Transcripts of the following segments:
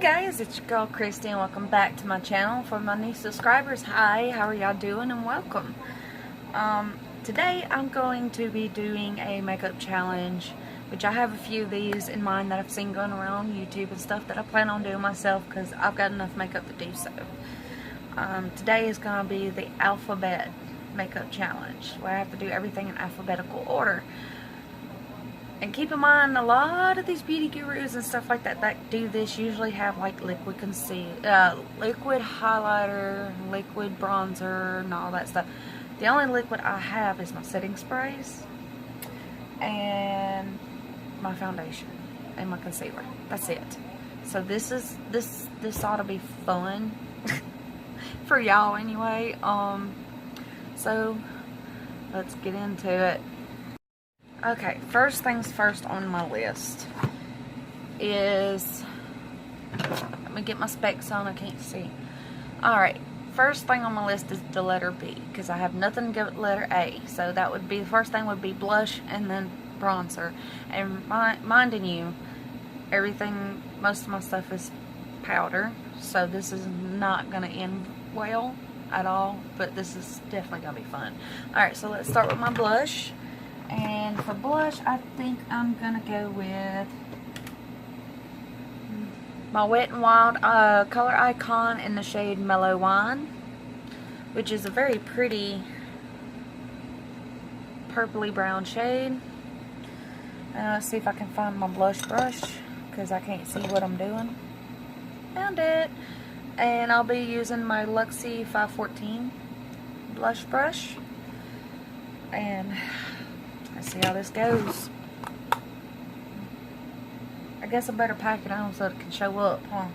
Guys, it's your girl Christy and welcome back to my channel. For my new subscribers, hi, how are y'all doing and welcome. Today I'm going to be doing a makeup challenge, which I have a few of these in mind that I've seen going around YouTube and stuff that I plan on doing myself because I've got enough makeup to do so. Today is going to be the alphabet makeup challenge, where I have to do everything in alphabetical order. And keep in mind, a lot of these beauty gurus and stuff like that that do this usually have like liquid highlighter, liquid bronzer, and all that stuff. The only liquid I have is my setting sprays and my foundation and my concealer. That's it. So this ought to be fun for y'all anyway. So let's get into it. Okay, first things first on my list is, let me get my specs on, I can't see. Alright, first thing on my list is the letter B, because I have nothing to go with letter A. So that would be, the first thing would be blush and then bronzer. And minding you, everything, most of my stuff is powder, so this is not going to end well at all, but this is definitely going to be fun. Alright, so let's start with my blush. And for blush, I think I'm going to go with my Wet n Wild Color Icon in the shade Mellow Wine, which is a very pretty purpley brown shade. Let's see if I can find my blush brush, because I can't see what I'm doing. Found it! And I'll be using my Luxie 514 blush brush. And let's see how this goes. I guess I better pack it on so it can show up, huh?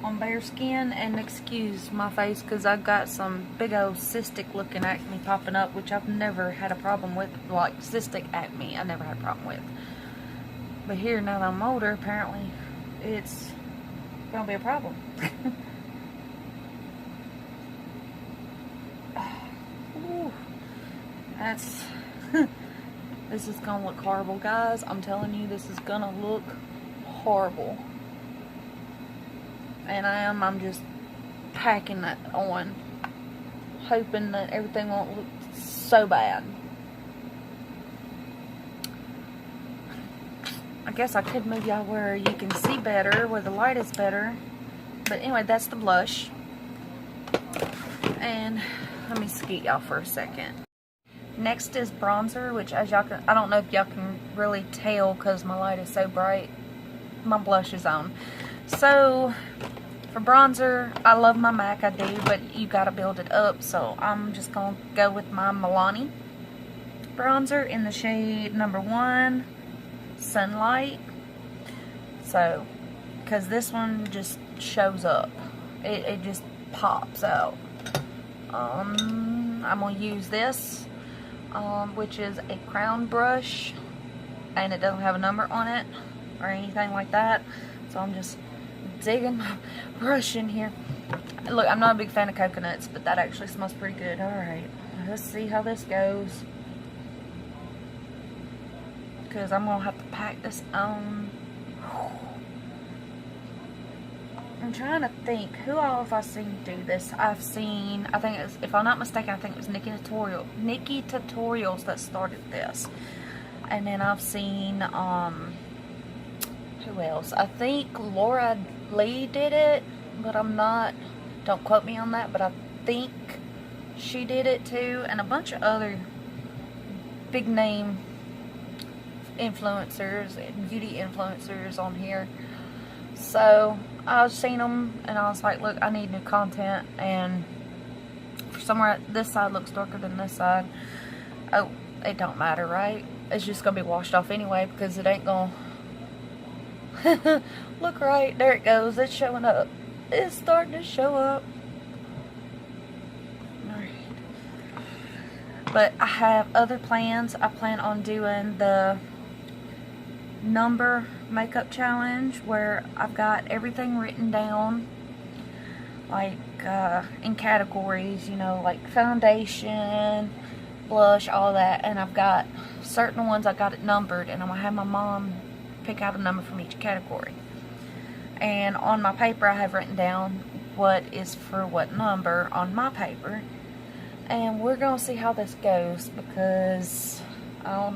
On bare skin. And excuse my face because I've got some big old cystic looking acne popping up, which I've never had a problem with. Like cystic acne, I never had a problem with. But here, now that I'm older, apparently it's gonna be a problem. Ooh, that's this is gonna look horrible, guys. I'm telling you, this is gonna look horrible. And I'm just packing that on, hoping that everything won't look so bad. I guess I could move y'all where you can see better, where the light is better. But anyway, that's the blush. And let me skeet y'all for a second. Next is bronzer, which as y'all can, I don't know if y'all can really tell because my light is so bright. My blush is on. So for bronzer, I love my MAC, I do, but you gotta build it up. So I'm just gonna go with my Milani bronzer in the shade number 1, Sunlight. So, because this one just shows up. It just pops out. I'm gonna use this. Which is a crown brush, and it doesn't have a number on it or anything like that, so I'm just digging my brush in here. Look, I'm not a big fan of coconuts, but that actually smells pretty good. Alright, let's see how this goes, because I'm gonna have to pack this on. I'm trying to think, who all have I seen do this? I've seen, I think it was, if I'm not mistaken, I think it was Nikki Tutorials that started this. And then I've seen, who else? I think Laura Lee did it, but I'm not, don't quote me on that, but I think she did it too. And a bunch of other big name influencers and beauty influencers on here. So I've seen them and I was like, look, I need new content, and for somewhere this side looks darker than this side. Oh, it don't matter, right? It's just gonna be washed off anyway because it ain't gonna look right. There it goes, it's showing up. It's starting to show up. Alright. But I have other plans. I plan on doing the number makeup challenge where I've got everything written down, like in categories, you know, like foundation, blush, all that, and I've got certain ones I got it numbered, and I'm gonna have my mom pick out a number from each category. And on my paper I have written down what is for what number on my paper. And we're going to see how this goes, because I don't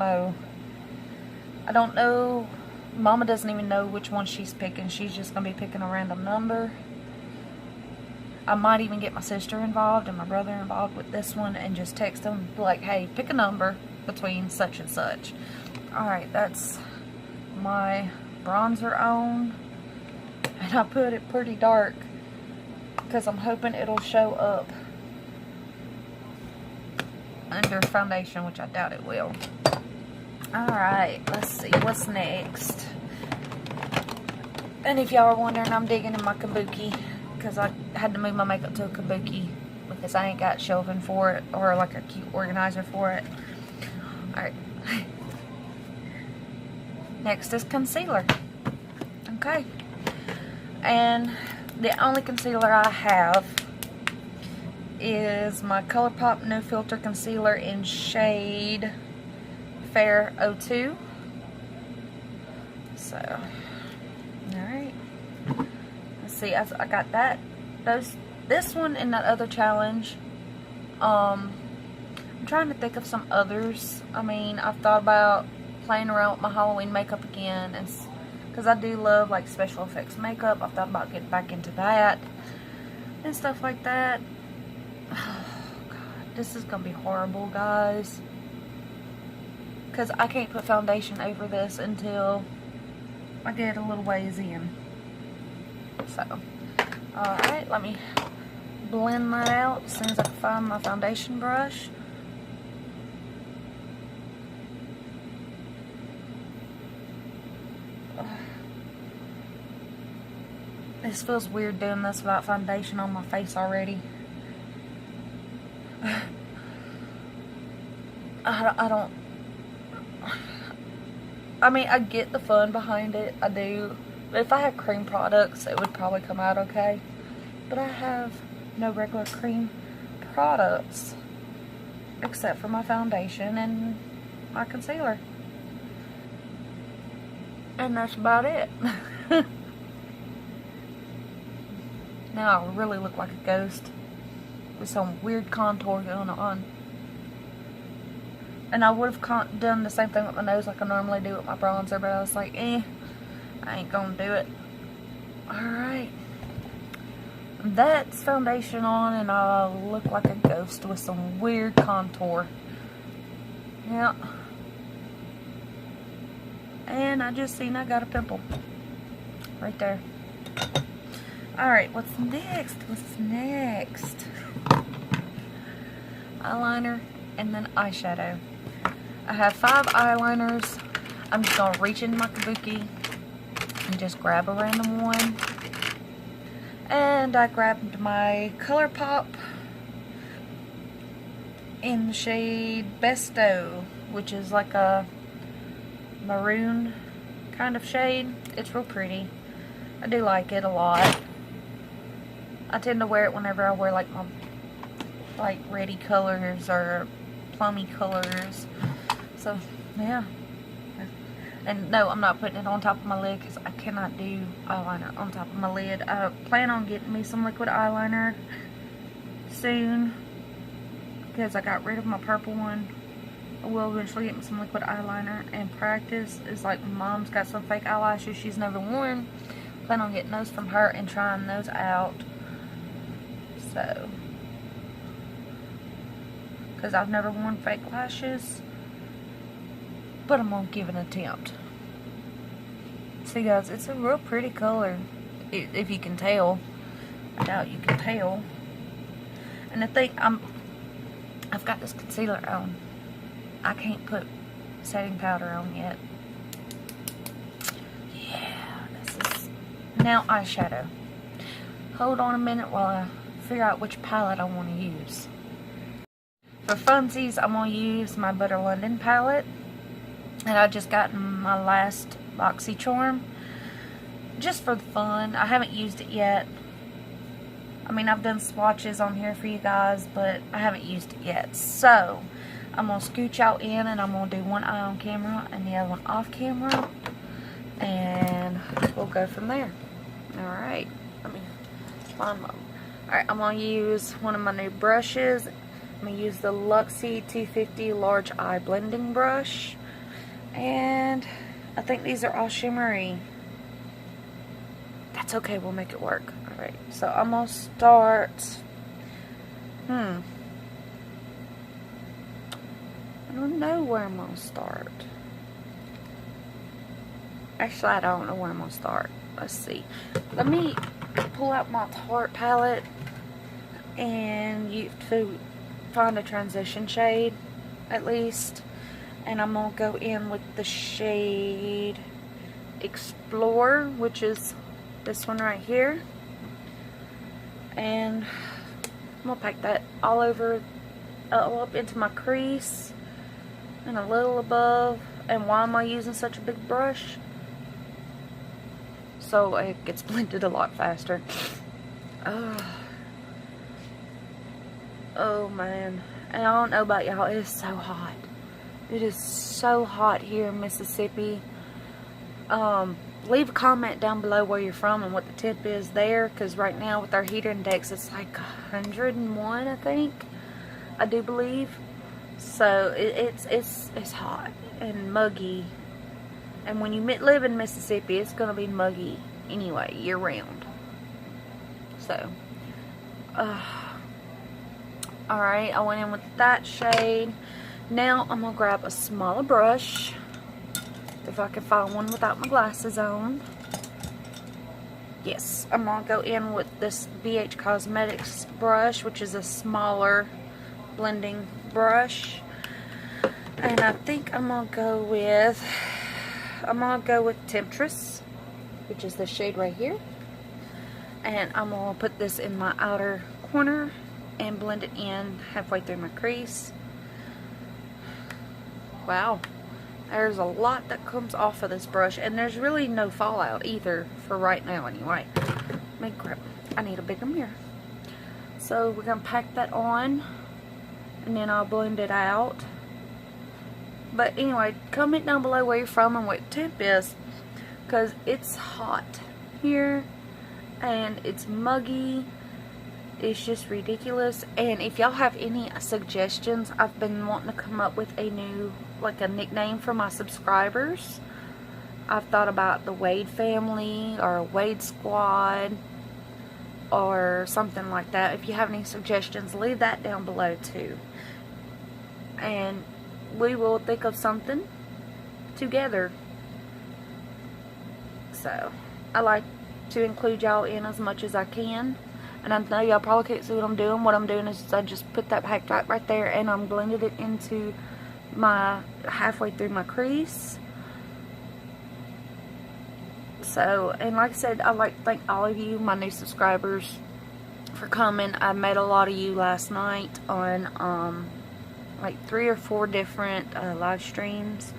know. Mama doesn't even know which one she's picking. She's just going to be picking a random number. I might even get my sister involved and my brother involved with this one and just text them like, hey, pick a number between such and such. Alright, that's my bronzer on. And I put it pretty dark because I'm hoping it'll show up under foundation, which I doubt it will. Alright, let's see what's next. And if y'all are wondering, I'm digging in my kabuki because I had to move my makeup to a kabuki because I ain't got shelving for it or like a cute organizer for it. Alright. Next is concealer. Okay. And the only concealer I have is my ColourPop No Filter Concealer in shade Fair 02. So, alright. Let's see, I got that. This one and that other challenge. I'm trying to think of some others. I mean, I've thought about playing around with my Halloween makeup again, and because I do love like special effects makeup. I've thought about getting back into that and stuff like that. Oh God, this is gonna be horrible, guys, because I can't put foundation over this until I get a little ways in. So, alright, let me blend that out as soon as I can find my foundation brush. This feels weird doing this without foundation on my face already. I mean, I get the fun behind it. I do. If I had cream products, it would probably come out okay. But I have no regular cream products except for my foundation and my concealer. And that's about it. Now I really look like a ghost with some weird contour going on. And I would have done the same thing with my nose like I normally do with my bronzer, but I was like, I ain't gonna do it. Alright. That's foundation on, and I look like a ghost with some weird contour. Yeah. And I just seen I got a pimple. Right there. Alright, what's next? What's next? Eyeliner and then eyeshadow. I have 5 eyeliners. I'm just going to reach into my kabuki and just grab a random one. And I grabbed my ColourPop in the shade Besto, which is like a maroon kind of shade. It's real pretty. I do like it a lot. I tend to wear it whenever I wear like my reddy colors or plummy colors. So yeah. And no, I'm not putting it on top of my lid because I cannot do eyeliner on top of my lid. I plan on getting me some liquid eyeliner soon because I got rid of my purple one. I will eventually get me some liquid eyeliner and practice. It's like Mom's got some fake eyelashes she's never worn. Plan on getting those from her and trying those out. So, because I've never worn fake lashes, but I'm gonna give it an attempt. See guys, it's a real pretty color, if you can tell. I doubt you can tell. And the thing, I've got this concealer on. I can't put setting powder on yet. Yeah, this is now eyeshadow. Hold on a minute while I figure out which palette I want to use. For funsies, I'm going to use my Butter London palette. And I just got my last BoxyCharm. Just for the fun. I haven't used it yet. I mean, I've done swatches on here for you guys, but I haven't used it yet. So, I'm going to scooch out in and I'm going to do one eye on camera and the other one off camera. And we'll go from there. Alright, let me find my... Alright, I'm going to use one of my new brushes. I'm going to use the Luxie 250 Large Eye Blending Brush. And I think these are all shimmery. That's okay, we'll make it work. Alright, so I'm going to start... I don't know where I'm going to start. Actually, I don't know where I'm going to start. Let's see. Let me pull out my Tarte palette and to find a transition shade, at least. And I'm going to go in with the shade Explore, which is this one right here. And I'm going to pack that all over, all up into my crease and a little above. And why am I using such a big brush? So it gets blended a lot faster. Oh man. And I don't know about y'all, it is so hot. It is so hot here in Mississippi. Leave a comment down below where you're from and what the temp is there, because right now with our heater index it's like 101, I think. I do believe. So it's hot and muggy. And when you live in Mississippi, it's going to be muggy anyway, year round. So, alright, I went in with that shade. Now, I'm going to grab a smaller brush. If I can find one without my glasses on. Yes, I'm going to go in with this BH Cosmetics brush, which is a smaller blending brush. And I think I'm going to go with... Temptress, which is the shade right here. And I'm going to put this in my outer corner and blend it in halfway through my crease. Wow. There's a lot that comes off of this brush, and there's really no fallout either for right now anyway. I need a bigger mirror. So we're going to pack that on, and then I'll blend it out. But anyway, comment down below where you're from and what temp is, because it's hot here and it's muggy. It's just ridiculous. And if y'all have any suggestions, I've been wanting to come up with a new, like a nickname for my subscribers. I've thought about the Wade family or Wade squad or something like that. If you have any suggestions, leave that down below too. And we will think of something together. So, I like to include y'all in as much as I can. And I know y'all probably can't see what I'm doing. What I'm doing is I just put that pack right there and I'm blended it into my, halfway through my crease. So, and like I said, I'd like to thank all of you, my new subscribers, for coming. I met a lot of you last night on, like 3 or 4 different live streams.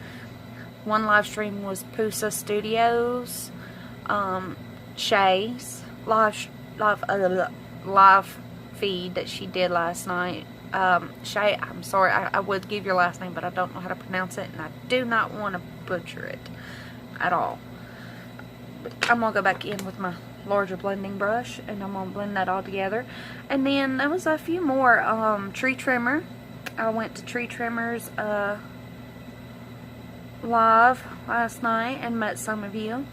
One live stream was Pusa Studios, Shay's live feed that she did last night. Shay, I'm sorry, I would give your last name, but I don't know how to pronounce it, and I do not want to butcher it at all. But I'm going to go back in with my larger blending brush, and I'm going to blend that all together. And then there was a few more. Tree Trimmer. I went to Tree Trimmers live last night and met some of you.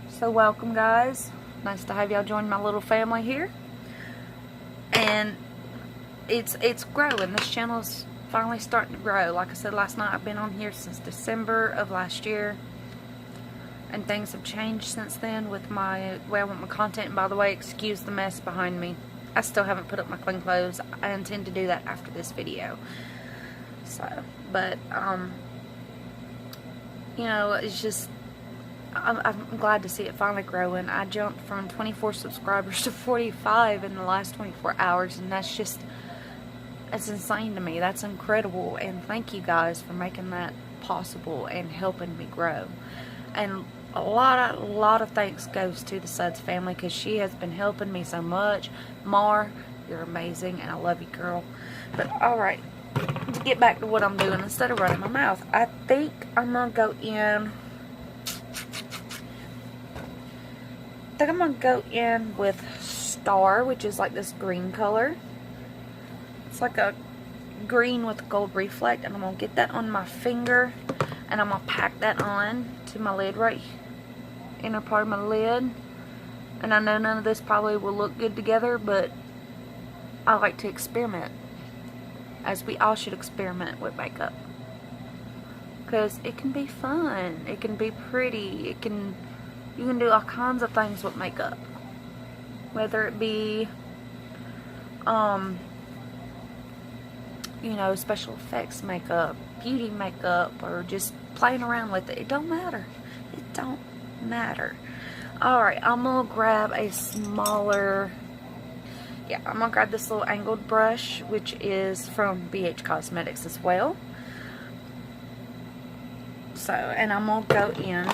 So welcome, guys. Nice to have y'all join my little family here. And it's growing. This channel's finally starting to grow. Like I said last night, I've been on here since December of last year. And things have changed since then with my way I want my content. And by the way, excuse the mess behind me. I still haven't put up my clean clothes. I intend to do that after this video. So, but, you know, it's just, I'm glad to see it finally growing. I jumped from 24 subscribers to 45 in the last 24 hours, and that's just, that's insane to me. That's incredible, and thank you guys for making that possible and helping me grow. And a lot of thanks goes to the Suds family, because she has been helping me so much. Mar, you're amazing, and I love you, girl. But alright, to get back to what I'm doing, instead of running my mouth, I think I'm going to go in think I'm going to go in with Star, which is like this green color. It's like a green with gold reflect, and I'm going to get that on my finger, and I'm going to pack that on to my lid, right inner part of my lid. And I know none of this probably will look good together, but I like to experiment, as we all should experiment with makeup, because it can be fun, it can be pretty, you can do all kinds of things with makeup, whether it be you know, special effects makeup, beauty makeup, or just playing around with it. It don't matter. It don't matter. Alright, I'm gonna grab a smaller, I'm gonna grab this little angled brush, which is from BH Cosmetics as well. So, and I'm gonna go in,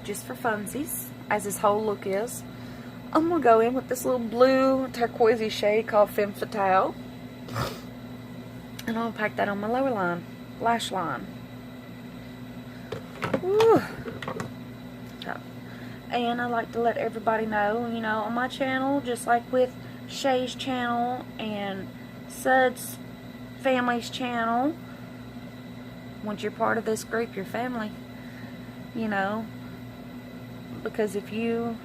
just for funsies, as this whole look is, I'm gonna go in with this little blue turquoisey shade called Femme Fatale. And I'll pack that on my lower line, lash line. Woo. And I like to let everybody know, you know, on my channel, just like with Shay's channel and Sud's family's channel, once you're part of this group, you're family, you know, because if you,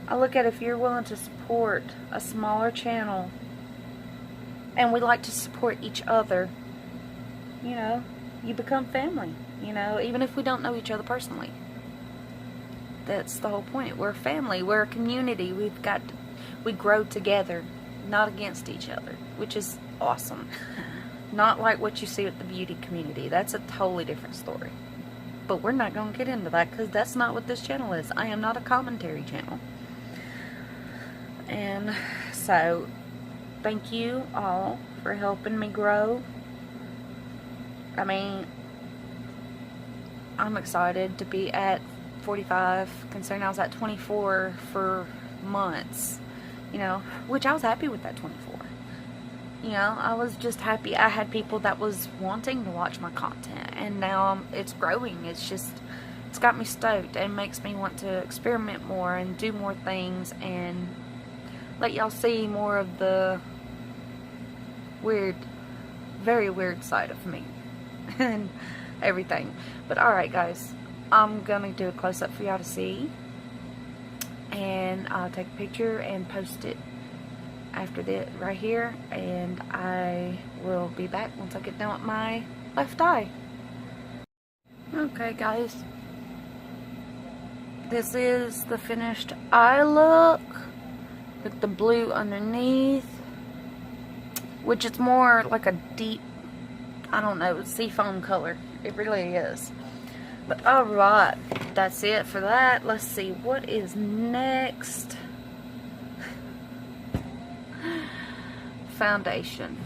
I look at if you're willing to support a smaller channel, and we like to support each other, you know, you become family, you know, even if we don't know each other personally. That's the whole point. We're family. We're a community. We grow together, not against each other, which is awesome. Not like what you see with the beauty community. That's a totally different story. But we're not going to get into that, because that's not what this channel is. I am not a commentary channel. And so, thank you all for helping me grow. I mean, I'm excited to be at 45, considering I was at 24 for months, you know, which I was happy with that 24. You know, I was just happy. I had people that was wanting to watch my content, and now it's growing. It's got me stoked, and makes me want to experiment more and do more things and let y'all see more of the weird, very weird side of me and everything. But alright guys, I'm gonna do a close-up for y'all to see, and I'll take a picture and post it after that right here, and I will be back once I get done with my left eye. Okay guys, this is the finished eye look with the blue underneath, which is more like a deep, I don't know, seafoam color. It really is. But alright, that's it for that. Let's see what is next. Foundation.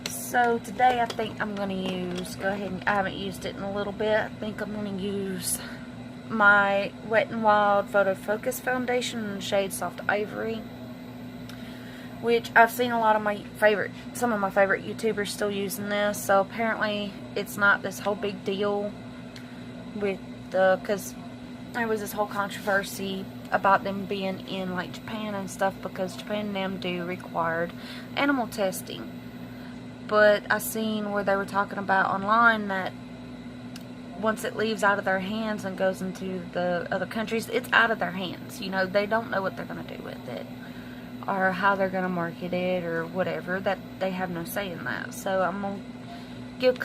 So today I think I'm going to use, go ahead and, I haven't used it in a little bit. I think I'm going to use my Wet n Wild Photo Focus Foundation in the shade Soft Ivory, which I've seen a lot of some of my favorite YouTubers still using this. So apparently it's not this whole big deal with because there was this whole controversy about them being in like Japan and stuff, because Japan and them do required animal testing. But I seen where they were talking about online that once it leaves out of their hands and goes into the other countries, it's out of their hands. You know, they don't know what they're going to do with it, or how they're going to market it, or whatever. That they have no say in that. So I'm going to give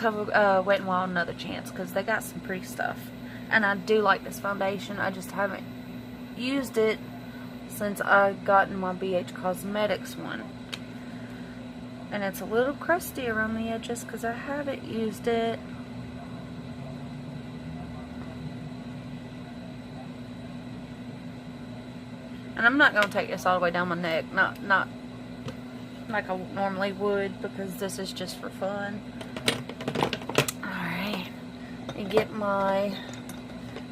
Wet n Wild another chance, because they got some pretty stuff. And I do like this foundation. I just haven't used it since I gotten my BH Cosmetics one. And it's a little crusty around the edges because I haven't used it. And I'm not going to take this all the way down my neck. Not like I normally would, because this is just for fun. Alright. And get my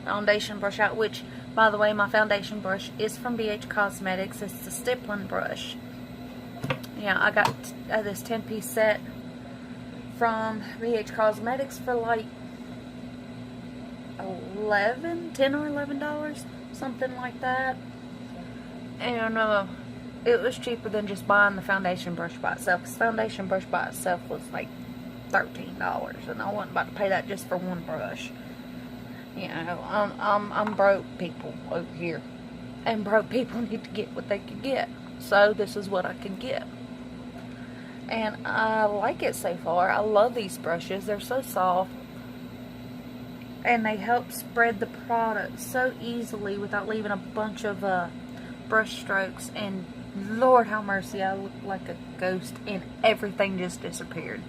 foundation brush out, which, by the way, my foundation brush is from BH Cosmetics. It's the stippling brush. Yeah, I got this 10-piece set from BH Cosmetics for like $10 or $11, something like that. And it was cheaper than just buying the foundation brush by itself. Because foundation brush by itself was like $13, and I wasn't about to pay that just for one brush. You know, I'm broke people over here, and broke people need to get what they can get. So this is what I can get, and I like it so far. I love these brushes. They're so soft, and they help spread the product so easily without leaving a bunch of brush strokes. And Lord have mercy, I look like a ghost, and everything just disappeared.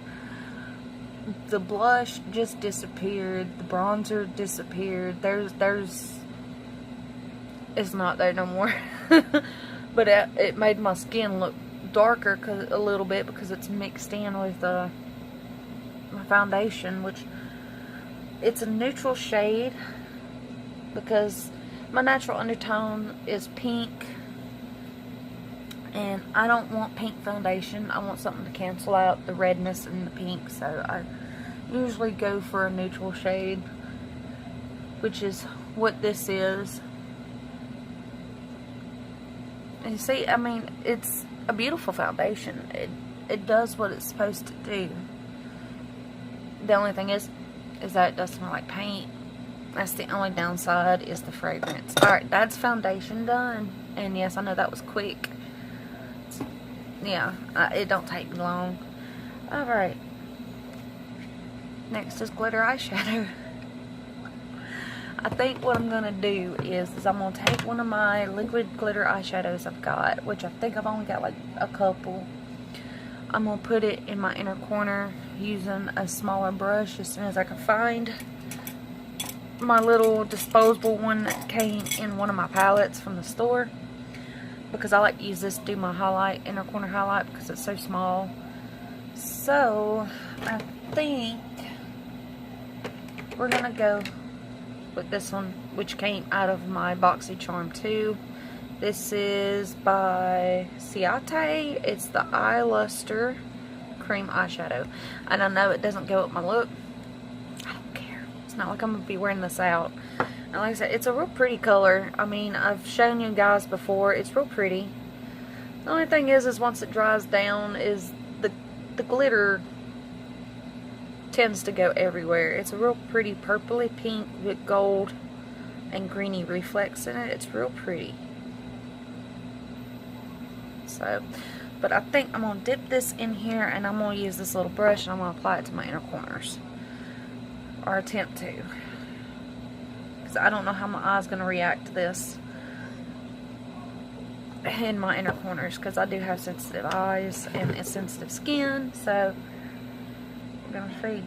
The blush just disappeared. The bronzer disappeared. It's not there no more. But it made my skin look darker a little bit because it's mixed in with my foundation, which it's a neutral shade because my natural undertone is pink, and I don't want pink foundation. I want something to cancel out the redness and the pink, so I usually go for a neutral shade, which is what this is. And you see, I mean, it's a beautiful foundation. It does what it's supposed to do. The only thing is that it does smell like paint. That's the only downside, is the fragrance. Alright, that's foundation done. And yes, I know that was quick. Yeah, it don't take me long. Alright. Next is glitter eyeshadow. I think what I'm going to do is I'm going to take one of my liquid glitter eyeshadows I've got, which I think I've only got like a couple. I'm going to put it in my inner corner using a smaller brush as soon as I can find my little disposable one that came in one of my palettes from the store. Because I like to use this to do my highlight, inner corner highlight, because it's so small. So, I think we're going to go with this one, which came out of my BoxyCharm 2. This is by Ciate. It's the Eye Luster Cream Eyeshadow. And I know it doesn't go with my look. I don't care. It's not like I'm going to be wearing this out. And like I said, it's a real pretty color. I mean, I've shown you guys before. It's real pretty. The only thing is once it dries down, is the glitter tends to go everywhere. It's a real pretty purpley pink with gold and greeny reflex in it. It's real pretty. So, but I think I'm going to dip this in here, and I'm going to use this little brush, and I'm going to apply it to my inner corners. Or attempt to. Because I don't know how my eye's going to react to this in my inner corners, because I do have sensitive eyes and a sensitive skin, so I'm going to see.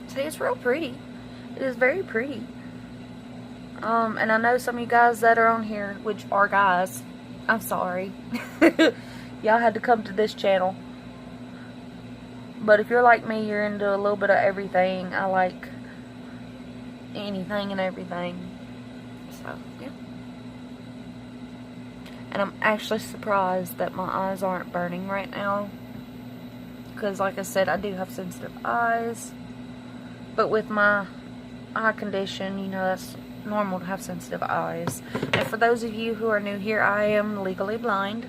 See, it's real pretty. It is very pretty. And I know some of you guys that are on here, which are guys, I'm sorry. Y'all had to come to this channel. But if you're like me, you're into a little bit of everything. I like anything and everything. So, yeah. And I'm actually surprised that my eyes aren't burning right now. Because, like I said, I do have sensitive eyes. But with my eye condition, you know, that's normal to have sensitive eyes. And for those of you who are new here, I am legally blind.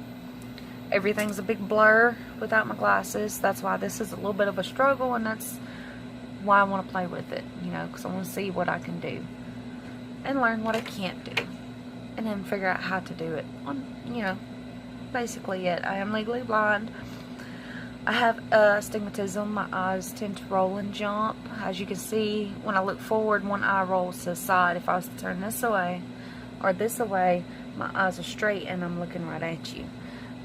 Everything's a big blur without my glasses. That's why this is a little bit of a struggle, and that's why I want to play with it, you know, because I want to see what I can do and learn what I can't do, and then figure out how to do it. You know, basically it. I am legally blind. I have astigmatism. My eyes tend to roll and jump. As you can see, when I look forward, one eye rolls to the side. If I was to turn this away or this away, my eyes are straight and I'm looking right at you.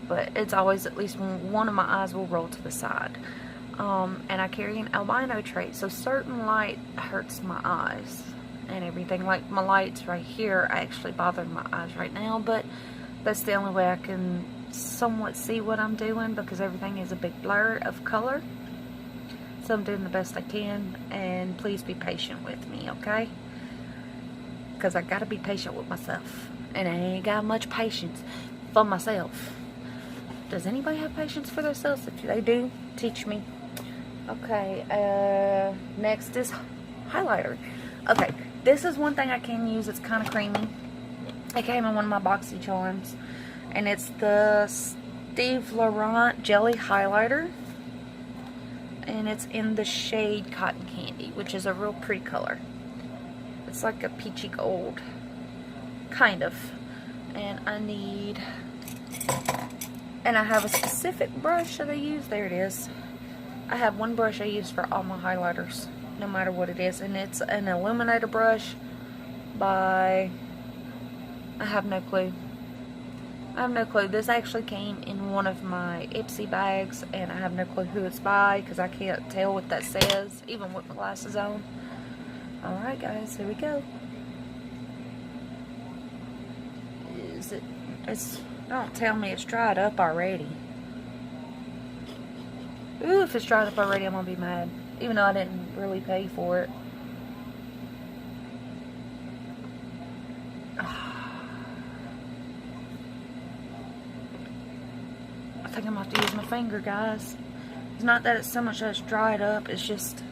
But it's always at least one of my eyes will roll to the side. And I carry an albino trait, so certain light hurts my eyes and everything. Like my lights right here actually bother my eyes right now, but that's the only way I can somewhat see what I'm doing, because everything is a big blur of color. So I'm doing the best I can, and please be patient with me, okay? because I gotta be patient with myself. And I ain't got much patience for myself. Does anybody have patience for themselves? If they do, teach me. Okay, next is highlighter. Okay, this is one thing I can use. It's kind of creamy. It came in one of my boxy charms. And it's the Steve Laurent Jelly Highlighter. And it's in the shade Cotton Candy, which is a real pretty color. It's like a peachy gold. Kind of. And I have a specific brush that I use. There it is. I have one brush I use for all my highlighters, no matter what it is. And it's an Illuminator brush by... I have no clue. I have no clue. This actually came in one of my Ipsy bags, and I have no clue who it's by because I can't tell what that says, even with my glasses on. Alright guys, here we go. Don't tell me it's dried up already. Ooh, if it's dried up already, I'm gonna be mad. Even though I didn't really pay for it. I think I'm gonna have to use my finger, guys. It's not that it's so much that it's dried up, it's just,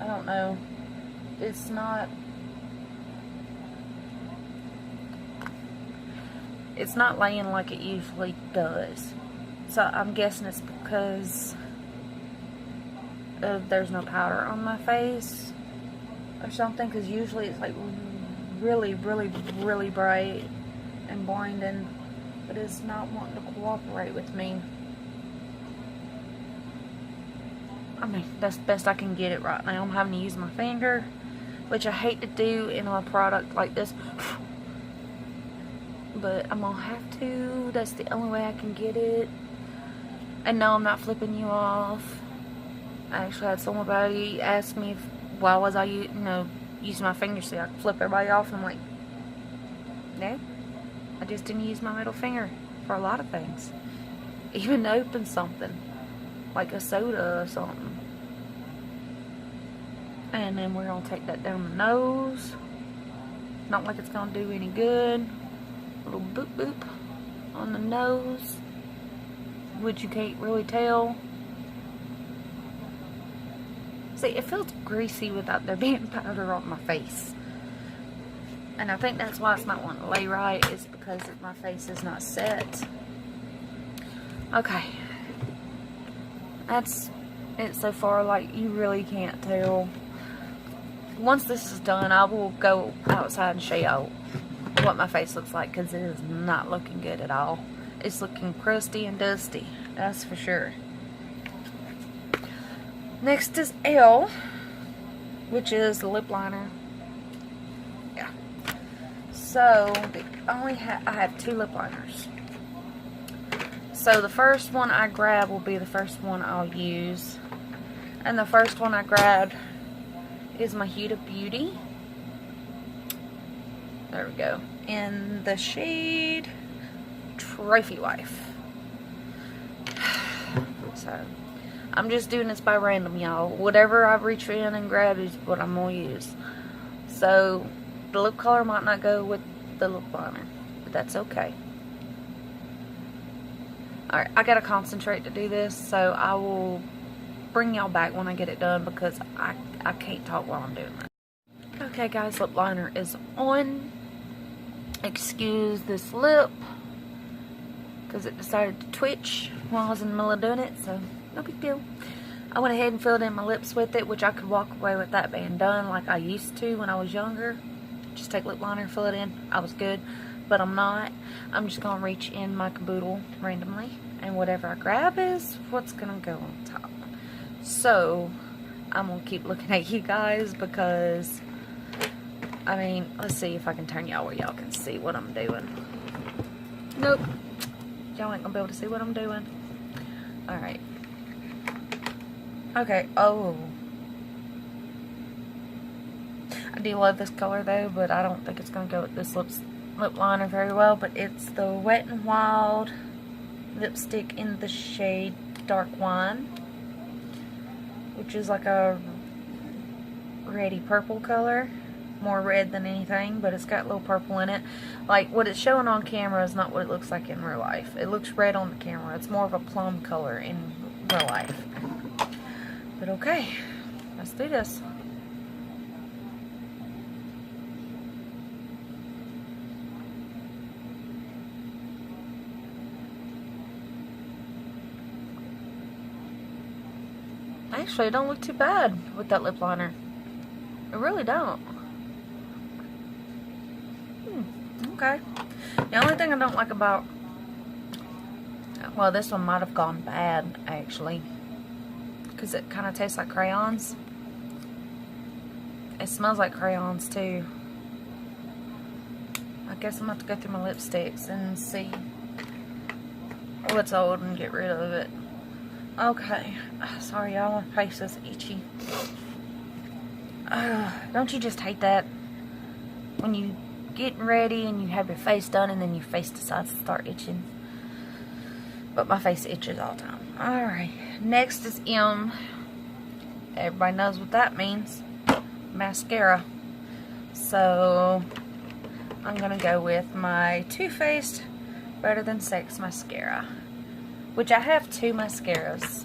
I don't know. It's not laying like it usually does. So I'm guessing it's because there's no powder on my face or something, because usually it's like really, really, really bright and blinding, but it's not wanting to cooperate with me. I mean, that's the best I can get it right now. I'm having to use my finger, which I hate to do in a product like this, but I'm gonna have to. That's the only way I can get it. And no, I'm not flipping you off. I actually had somebody ask me why was I, using my finger so I could flip everybody off. And I'm like, no, I just didn't use my middle finger for a lot of things. Even to open something, like a soda or something. And then we're going to take that down the nose. Not like it's going to do any good. A little boop boop on the nose, which you can't really tell. See, it feels greasy without there being powder on my face. And I think that's why it's not wanting to lay right, is because my face is not set. Okay. That's it so far. Like, you really can't tell. Once this is done, I will go outside and show y'all what my face looks like, because it is not looking good at all. It's looking crusty and dusty, that's for sure. Next is Elle, which is the lip liner. Yeah. So I have two lip liners. So the first one I grab will be the first one I'll use. And the first one I grabbed is my Huda Beauty. There we go. In the shade Trophy Wife. So I'm just doing this by random, y'all. Whatever I reach in and grab is what I'm going to use. So the lip color might not go with the lip liner, but that's okay. Alright, I gotta concentrate to do this, so I will bring y'all back when I get it done, because I can't talk while I'm doing that. Okay guys, lip liner is on. Excuse this lip, because it decided to twitch while I was in the middle of doing it, so no big deal. I went ahead and filled in my lips with it, which I could walk away with that being done like I used to when I was younger. Just take lip liner, fill it in. I was good, but I'm not. I'm just going to reach in my caboodle randomly, and whatever I grab is what's going to go on top. So I'm going to keep looking at you guys, because I mean, let's see if I can turn y'all where y'all can see what I'm doing. Nope. Y'all ain't gonna be able to see what I'm doing. Alright. Okay, oh. I do love this color though, but I don't think it's gonna go with this lip liner very well. But it's the Wet n Wild lipstick in the shade Dark Wine, which is like a reddy purple color. more red than anything, but it's got a little purple in it. Like, what it's showing on camera is not what it looks like in real life. It looks red on the camera. It's more of a plum color in real life. But okay, let's do this. Actually, it don't look too bad with that lip liner. It really don't. Okay. The only thing I don't like about... Well, this one might have gone bad, actually. Because it kind of tastes like crayons. It smells like crayons, too. I guess I'm going to have to go through my lipsticks and see what's old and get rid of it. Okay. Sorry, y'all. My face is itchy. Don't you just hate that? When you getting ready and you have your face done and then your face decides to start itching. But my face itches all the time. Alright. Next is M. Everybody knows what that means. Mascara. So, I'm going to go with my Too Faced Better Than Sex mascara. Which I have 2 mascaras.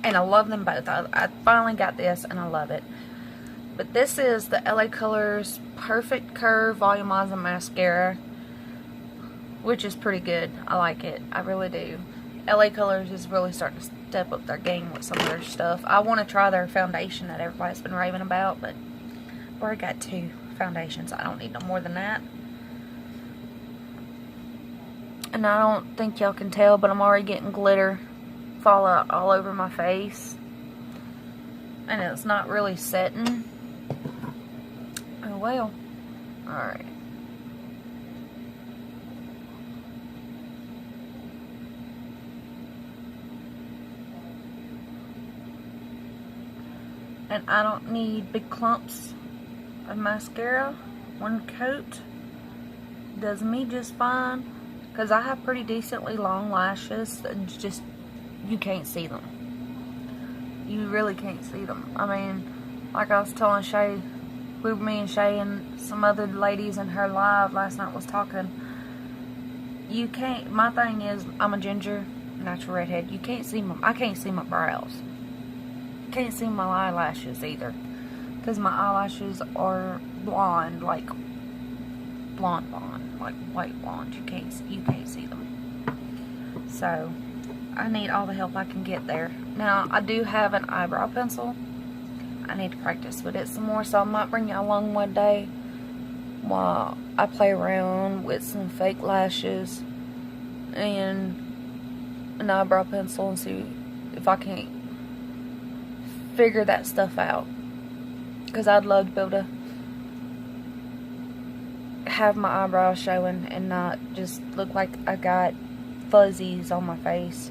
And I love them both. I finally got this and I love it. But this is the LA Colors Perfect Curve Volumizing Mascara. Which is pretty good. I like it. I really do. LA Colors is really starting to step up their game with some of their stuff. I want to try their foundation that everybody's been raving about. But I've already got 2 foundations. I don't need no more than that. And I don't think y'all can tell, but I'm already getting glitter fall out all over my face. And it's not really setting. Oh well. Alright. And I don't need big clumps of mascara. One coat does me just fine. Because I have pretty decently long lashes and just, you can't see them. You really can't see them. I mean, like I was telling Shay, me and Shay and some other ladies in her live last night was talking. You can't, my thing is, I'm a ginger, natural redhead. You can't see I can't see my brows. Can't see my eyelashes either. Because my eyelashes are blonde, like blonde, like white blonde. You can't see them. So I need all the help I can get there. Now I do have an eyebrow pencil. I need to practice with it some more, so I might bring y'all along one day while I play around with some fake lashes and an eyebrow pencil and see if I can't figure that stuff out. Because I'd love to be able to have my eyebrows showing and not just look like I got fuzzies on my face.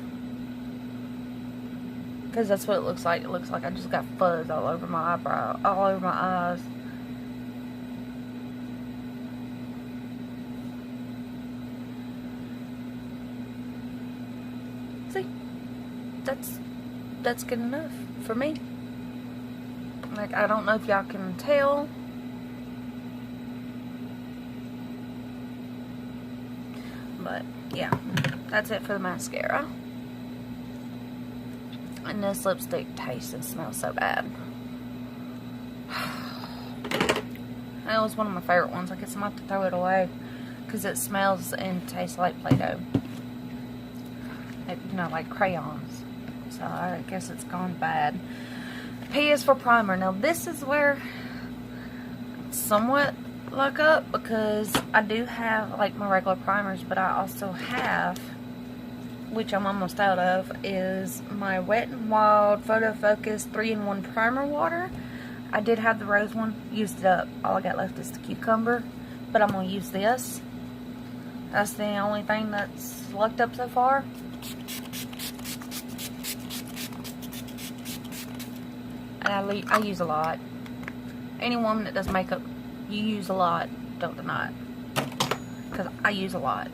Because that's what it looks like. It looks like I just got fuzz all over my eyebrow, all over my eyes. See? That's good enough for me. Like, I don't know if y'all can tell. But, yeah. That's it for the mascara. And this lipstick tastes and smells so bad. That was one of my favorite ones. I guess I'm going to have to throw it away. Because it smells and tastes like Play-Doh. You know, like crayons. So I guess it's gone bad. P is for primer. Now this is where it's somewhat luck up. Because I do have like my regular primers. But I also have, which I'm almost out of, is my Wet n Wild Photo Focus 3-in-1 primer water. I did have the rose one, used it up. All I got left is the cucumber, but I'm going to use this. That's the only thing that's lucked up so far. And I use a lot. Any woman that does makeup, you use a lot, don't deny it. Because I use a lot.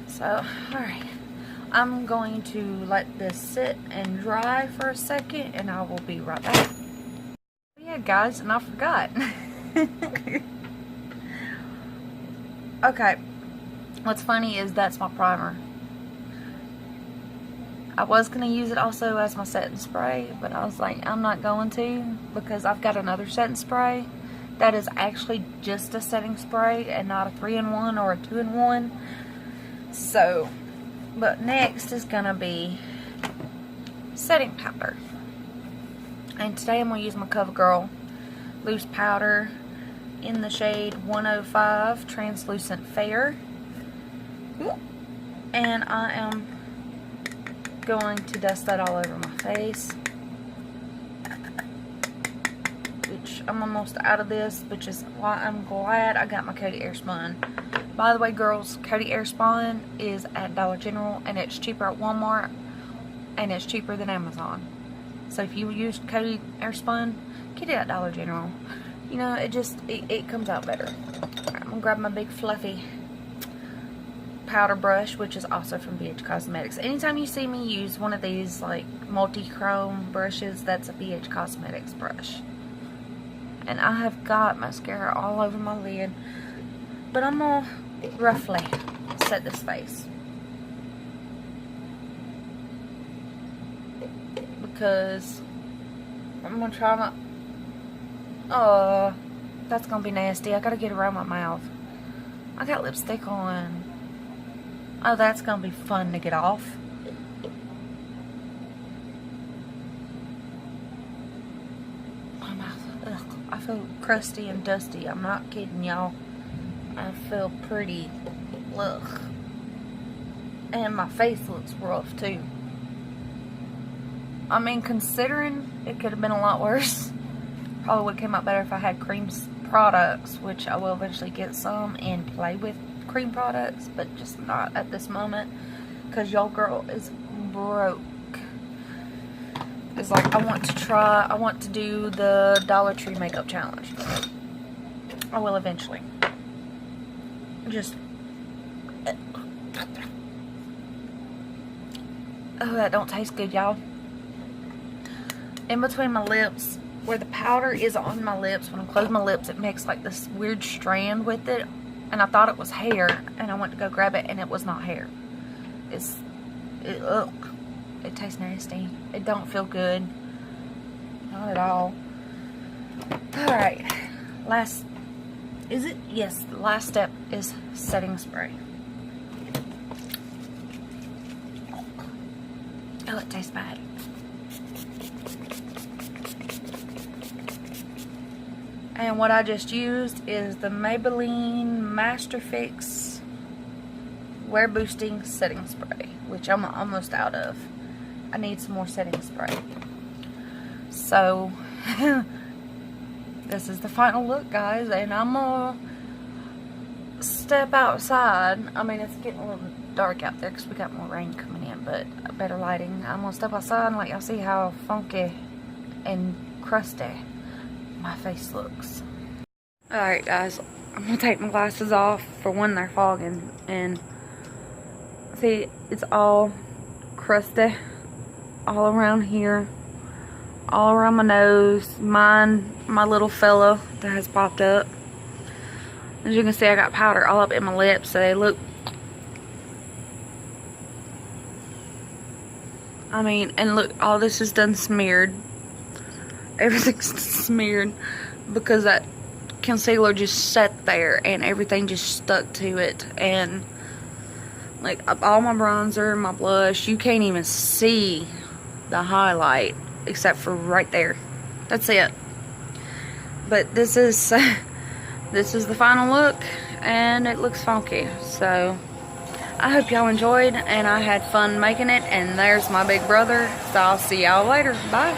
So, alright. I'm going to let this sit and dry for a second, and I will be right back. Yeah, Yeah, guys, and I forgot. Okay, what's funny is that's my primer. I was going to use it also as my setting spray, but I was like, I'm not going to, because I've got another setting spray that is actually just a setting spray and not a 3-in-1 or a 2-in-1. So, but next is going to be setting powder. And today I'm going to use my CoverGirl loose powder in the shade 105 Translucent Fair. And I am going to dust that all over my face. Which I'm almost out of this, which is why I'm glad I got my Coty Airspun. By the way, girls, Coty Airspun is at Dollar General, and it's cheaper at Walmart, and it's cheaper than Amazon. So if you use Coty Airspun, get it at Dollar General. You know, it comes out better. Alright, I'm gonna grab my big fluffy powder brush, which is also from BH Cosmetics. Anytime you see me use one of these like multi-chrome brushes, that's a BH Cosmetics brush. And I have got mascara all over my lid, but I'm gonna roughly set this face because I'm gonna try my that's gonna be nasty. I gotta get around my mouth. I got lipstick on. Oh, that's gonna be fun to get off. My mouth, ugh, I feel crusty and dusty. I'm not kidding, y'all. I feel pretty, ugh. And my face looks rough too. I mean, considering it could have been a lot worse. Probably would have come out better if I had cream products, which I will eventually get some and play with cream products, but just not at this moment because your girl is broke. It's like I want to do the Dollar Tree makeup challenge. I will eventually. Just oh, that don't taste good, y'all. In between my lips, where the powder is on my lips, when I close my lips, it makes like this weird strand with it. And I thought it was hair, and I went to go grab it, and it was not hair. Ugh. It tastes nasty. It don't feel good. Not at all. Alright. Yes, the last step is setting spray. Oh, it tastes bad. And what I just used is the Maybelline Master Fix Wear Boosting Setting Spray, which I'm almost out of. I need some more setting spray. So, this is the final look, guys, and I'm gonna step outside. I mean, it's getting a little dark out there because we got more rain coming in, but better lighting. I'm gonna step outside and let y'all see how funky and crusty my face looks. Alright, guys, I'm gonna take my glasses off for when they're fogging, and see, it's all crusty all around here, all around my nose, my little fella that has popped up. As you can see, I got powder all up in my lips, so they look, I mean, and look, all this is done smeared. Everything's smeared because that concealer just sat there and everything just stuck to it. And like all my bronzer, my blush, you can't even see the highlight except for right there. That's it. But this is the final look, and it looks funky. So I hope y'all enjoyed, and I had fun making it. And there's my big brother. So I'll see y'all later. Bye.